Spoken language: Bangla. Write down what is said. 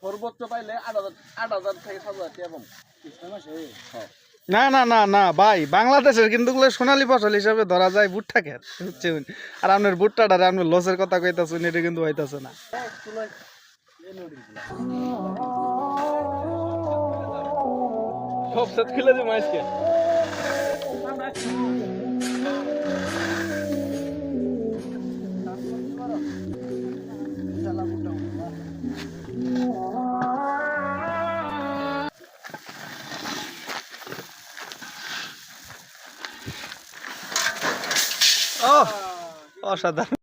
সর্বোচ্চ পাইলে ৮,০০০ থেকে ৭,০০০ টাকা পাবো। না না না না ভাই, বাংলাদেশের কিন্তু সোনালী ফসল হিসাবে ধরা যায় ভুট্টা খেত বুঝছেন। আর আপনার ভুট্টাটারে আপনি লসের কথা কইতাছেন, এটা কিন্তু হইতাছে না। সব সেট খুলে দিই আজকে। ও অসাধারণ।